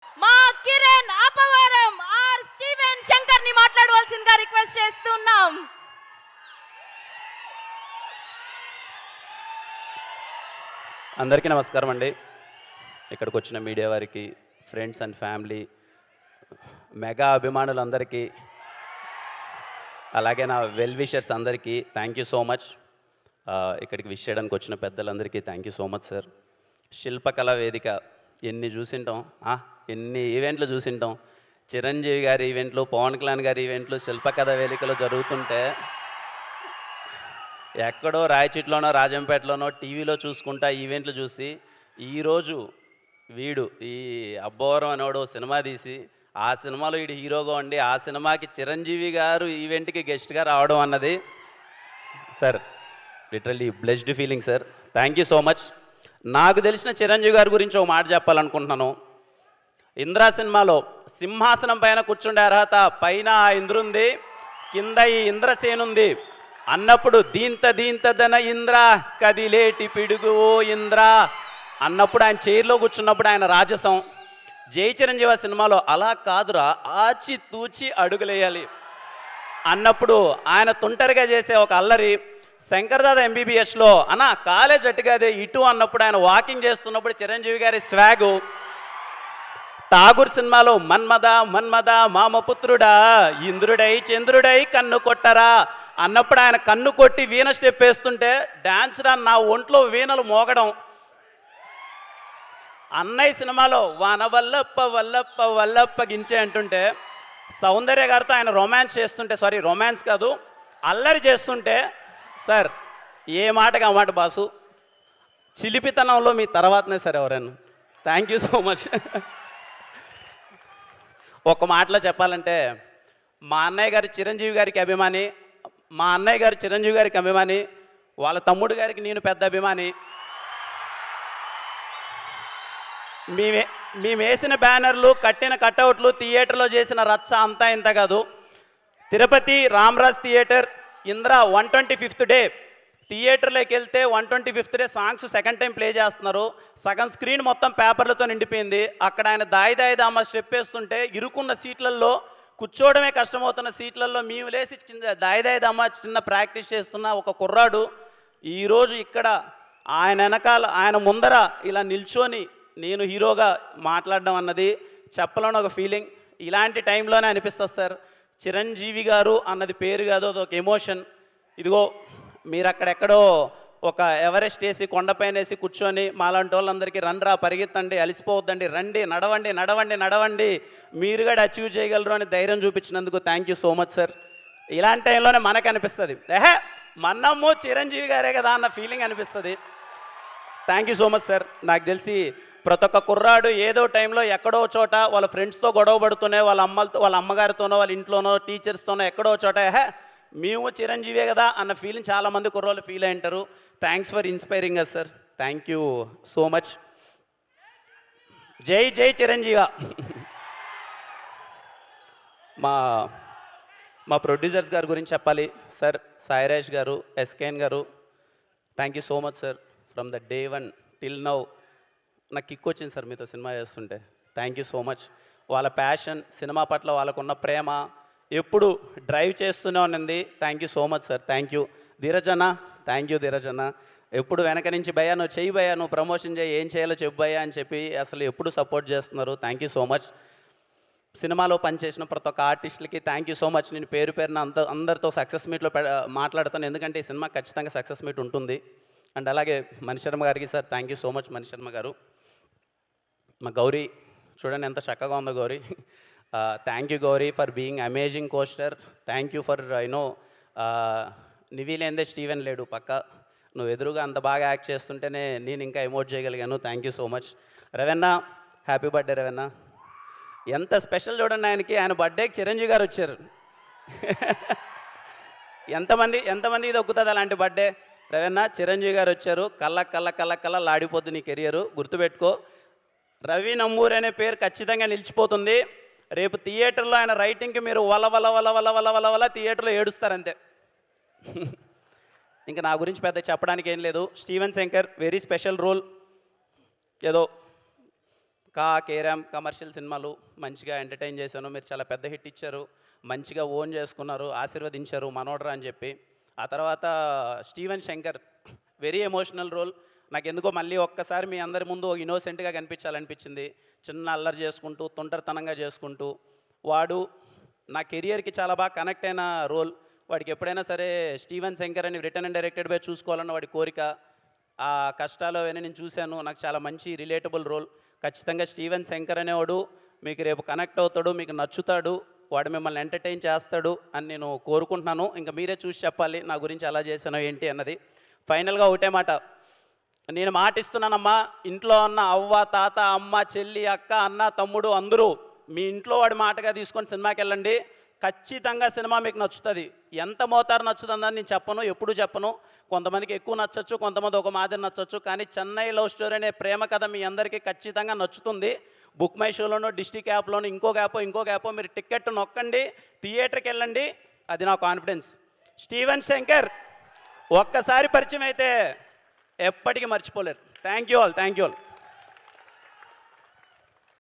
మా Kiran Abbavaram are Steven Shankar ని మాట్లాడవలసిందిగా రిక్వెస్ట్ చేస్తున్నాం. అందరికీ నమస్కారం అండి. ఇక్కడికి వచ్చిన మీడియా వారికి, ఫ్రెండ్స్ అండ్ ఫ్యామిలీ, మెగా అభిమానులందరికీ, అలాగే నా వెల్ విషర్స్ అందరికీ థ్యాంక్ యూ సో మచ్. ఇక్కడికి విష్ చేయడానికి వచ్చిన పెద్దలందరికీ thank you so much sir. శిల్పకళా వేదిక ఎన్ని చూసింటాం, ఎన్ని ఈవెంట్లు చూసింటాం. చిరంజీవి గారి ఈవెంట్లు, పవన్ కళ్యాణ్ గారి ఈవెంట్లు శిల్పకళా వేదికలో జరుగుతుంటే ఎక్కడో రాయచిట్లోనో రాజంపేటలోనో టీవీలో చూసుకుంటా ఈవెంట్లు చూసి ఈరోజు వీడు ఈ అబ్బోరం అనేవాడు సినిమా తీసి ఆ సినిమాలో వీడు హీరోగా ఉండి ఆ సినిమాకి చిరంజీవి గారు ఈవెంట్కి గెస్ట్గా రావడం అన్నది sir literally blessed feeling sir. Thank you so much. నాకు తెలిసిన చిరంజీవి గారి గురించి ఒక మాట చెప్పాలనుకుంటున్నాను. ఇంద్రా సినిమాలో సింహాసనం పైన కూర్చుండే అర్హత పైన ఆ ఇంద్రుంది, కింద ఈ ఇంద్రసేనుంది అన్నప్పుడు దీంతదన ఇంద్ర కదిలేటి పిడుగు ఓ ఇంద్ర అన్నప్పుడు ఆయన చైర్లో కూర్చున్నప్పుడు ఆయన రాజసం. జై చిరంజీవి సినిమాలో అలా కాదురా ఆచి తూచి అడుగులేయాలి అన్నప్పుడు ఆయన తుంటరిగా చేసే ఒక అల్లరి. శంకర్దాద ఎంబీబీఎస్లో అన్న కాలేజ్ అట్టుగాదే ఇటు అన్నప్పుడు ఆయన వాకింగ్ చేస్తున్నప్పుడు చిరంజీవి గారి స్వాగు. ఠాగూర్ సినిమాలో మన్మద మన్మద మామపుత్రుడా ఇంద్రుడై చంద్రుడై కన్ను కొట్టరా అన్నప్పుడు ఆయన కన్ను కొట్టి వీణ స్టెప్ వేస్తుంటే డాన్స్ రా నా ఒంట్లో వీణలు మోగడం. అన్నయ్య సినిమాలో వాన వల్లప్ప వల్లప్ప వల్లప్ప గించే అంటుంటే సౌందర్య గారితో ఆయన రొమాన్స్ చేస్తుంటే, సారీ రొమాన్స్ కాదు అల్లరి చేస్తుంటే, సార్ ఏ మాటకి ఆ మాట బాసు, చిలిపితనంలో మీ తర్వాతనే సార్ ఎవరైనా. Thank you so much. ఒక మాటలో చెప్పాలంటే మా అన్నయ్య గారు చిరంజీవి గారికి అభిమాని, మా అన్నయ్య గారు చిరంజీవి గారికి అభిమాని, వాళ్ళ తమ్ముడు గారికి నేను పెద్ద అభిమాని. మేము వేసిన బ్యానర్లు, కట్టిన కట్అవుట్లు, థియేటర్లో చేసిన రచ్చ అంతా ఇంత కాదు. Tirupati Ramaraj theatre Indra 125th day థియేటర్లోకి వెళ్తే 125th day songs second time play చేస్తున్నారు. సగం స్క్రీన్ మొత్తం పేపర్లతో నిండిపోయింది. అక్కడ ఆయన దాయి దాయి దామ స్టెప్ వేస్తుంటే ఇరుకున్న సీట్లలో కూర్చోవడమే కష్టమవుతున్న సీట్లలో మేము లేసి దాయి దాయి దామ చిన్న ప్రాక్టీస్ చేస్తున్న ఒక కుర్రాడు ఈరోజు ఇక్కడ ఆయన వెనకాల ఆయన ముందర ఇలా నిల్చొని నేను హీరోగా మాట్లాడడం అన్నది చెప్పలేని ఒక ఫీలింగ్. ఇలాంటి టైంలోనే అనిపిస్తుంది సార్ చిరంజీవి గారు అన్నది పేరు కాదు, అదొక ఎమోషన్. ఇదిగో మీరు అక్కడెక్కడో ఒక ఎవరెస్ట్ వేసి కొండపైన వేసి కూర్చొని మాలాంటి వాళ్ళందరికీ రండ్రా పరిగెత్తండి అలసిపోవద్దండి రండి నడవండి నడవండి నడవండి మీరు కూడా అచీవ్ చేయగలరు అని ధైర్యం చూపించినందుకు thank you so much sir. ఇలాంటి టైంలోనే మనకు అనిపిస్తుంది మన్నమ్ము చిరంజీవి గారే కదా అన్న ఫీలింగ్ అనిపిస్తుంది. Thank you so much sir. నాకు తెలిసి ప్రతి ఒక్క కుర్రాడు ఏదో టైంలో ఎక్కడో చోట వాళ్ళ ఫ్రెండ్స్తో గొడవ పడుతూనే వాళ్ళ అమ్మగారితోనో వాళ్ళ ఇంట్లోనో టీచర్స్తోనో ఎక్కడో చోట మేము చిరంజీవే కదా అన్న ఫీలింగ్ చాలామంది కుర్రోళ్ళు ఫీల్ అయి ఉంటారు. Thanks for inspiring us sir. Thank you so much. జై జై చిరంజీవ. మా ప్రొడ్యూసర్స్ గారి గురించి చెప్పాలి సార్. సాయిరాజ్ గారు, ఎస్కేఎన్ గారు, thank you so much sir. From the day 1 till now నాకు కిక్ వచ్చింది సార్ మీతో సినిమా చేస్తుంటే. Thank you so much. వాళ్ళ ప్యాషన్, సినిమా పట్ల వాళ్ళకున్న ప్రేమ ఎప్పుడు డ్రైవ్ చేస్తూనే ఉన్నది. Thank you so much sir. Thank you Dheeraj అన్న. థ్యాంక్ యూ ధీరజ్ అన్న. ఎప్పుడు వెనక నుంచి భయ్యా నువ్వు చెయ్యి భయ్యా, నువ్వు ప్రమోషన్ చేయి, ఏం చేయాలో చెప్పు భయ్యా అని చెప్పి అసలు ఎప్పుడు సపోర్ట్ చేస్తున్నారు. Thank you so much. సినిమాలో పనిచేసిన ప్రతి ఒక్క ఆర్టిస్టులకి థ్యాంక్ యూ సో మచ్. నేను పేరు పేరున అందరితో సక్సెస్ మీట్లో మాట్లాడతాను, ఎందుకంటే ఈ సినిమా ఖచ్చితంగా సక్సెస్ మీట్ ఉంటుంది. అండ్ అలాగే మణిశర్మ గారికి sir thank you so much. Manisharma గారు, మా గౌరీ చూడండి ఎంత చక్కగా ఉందో Gowri. Thank you Gowri for being amazing costar. Thank you for you know నివీలేందే స్టీవెన్ లేడు పక్క, నువ్వు ఎదురుగా అంత బాగా యాక్ట్ చేస్తుంటేనే నేను ఇంకా ఎమోట్ చేయగలిగాను. Thank you so much. Ravanna happy birthday Ravanna. ఎంత స్పెషల్ చూడండి ఆయనకి, ఆయన బర్త్డేకి చిరంజీవి గారు వచ్చారు. ఎంతమంది ఇది ఒక్కుతుంది అలాంటి బర్త్డే. రవెన్న చిరంజీవి గారు వచ్చారు. కళ్ళ లాడిపోద్దు నీ కెరియరు, గుర్తుపెట్టుకో. రవి నంబూరి అనే పేరు ఖచ్చితంగా నిలిచిపోతుంది. రేపు థియేటర్లో ఆయన రైటింగ్కి మీరు వల వల వల వల వల వల వల థియేటర్లో ఏడుస్తారంతే. ఇంకా నా గురించి పెద్ద చెప్పడానికి ఏం లేదు. Steven Shankar very special role. ఏదో కేరామ్ కమర్షియల్ సినిమాలు మంచిగా ఎంటర్టైన్ చేశాను. మీరు చాలా పెద్ద హిట్ ఇచ్చారు, మంచిగా ఓన్ చేసుకున్నారు, ఆశీర్వదించారు మనోడ్రా అని చెప్పి. ఆ తర్వాత Steven Shankar very emotional role. నాకు ఎందుకో మళ్ళీ ఒక్కసారి మీ అందరి ముందు ఇన్నోసెంట్గా కనిపించాలనిపించింది. చిన్న అల్లరి చేసుకుంటూ తొంటరితనంగా చేసుకుంటూ వాడు నా కెరియర్కి చాలా బాగా కనెక్ట్ అయిన రోల్. వాడికి ఎప్పుడైనా సరే స్టీవెన్ శంకర్ అని రిటర్న్ అండ్ డైరెక్టెడ్ బై చూసుకోవాలన్న వాడి కోరిక, ఆ కష్టాలు అవన్నీ నేను చూశాను. నాకు చాలా మంచి రిలేటబుల్ రోల్. ఖచ్చితంగా స్టీవెన్ శంకర్ అనేవాడు మీకు రేపు కనెక్ట్ అవుతాడు, మీకు నచ్చుతాడు, వాడు మిమ్మల్ని ఎంటర్టైన్ చేస్తాడు అని నేను కోరుకుంటున్నాను. ఇంకా మీరే చూసి చెప్పాలి నా గురించి ఎలా చేశానో ఏంటి అన్నది. ఫైనల్గా ఒకటే మాట, నేను మాట ఇస్తున్నానమ్మా, ఇంట్లో ఉన్న అవ్వ తాత అమ్మ చెల్లి అక్క అన్న తమ్ముడు అందరూ మీ ఇంట్లో వాడి మాటగా తీసుకొని సినిమాకి వెళ్ళండి. ఖచ్చితంగా సినిమా మీకు నచ్చుతుంది. ఎంత మోతారు నచ్చుతుందని నేను చెప్పను, ఎప్పుడు చెప్పను. కొంతమందికి ఎక్కువ నచ్చచ్చు, కొంతమంది ఒక మాదిరి నచ్చచ్చు. కానీ చెన్నై లవ్ స్టోరీ అనే ప్రేమ కథ మీ అందరికీ ఖచ్చితంగా నచ్చుతుంది. బుక్ మై షోలోనో డిస్ట్రిక్ట్ యాప్లోనో ఇంకో యాపో మీరు టికెట్ నొక్కండి, థియేటర్కి వెళ్ళండి. అది నా కాన్ఫిడెన్స్. స్టీవెన్ శంకర్ ఒక్కసారి పరిచయం అయితే ఎప్పటికీ మర్చిపోలేరు. Thank you all.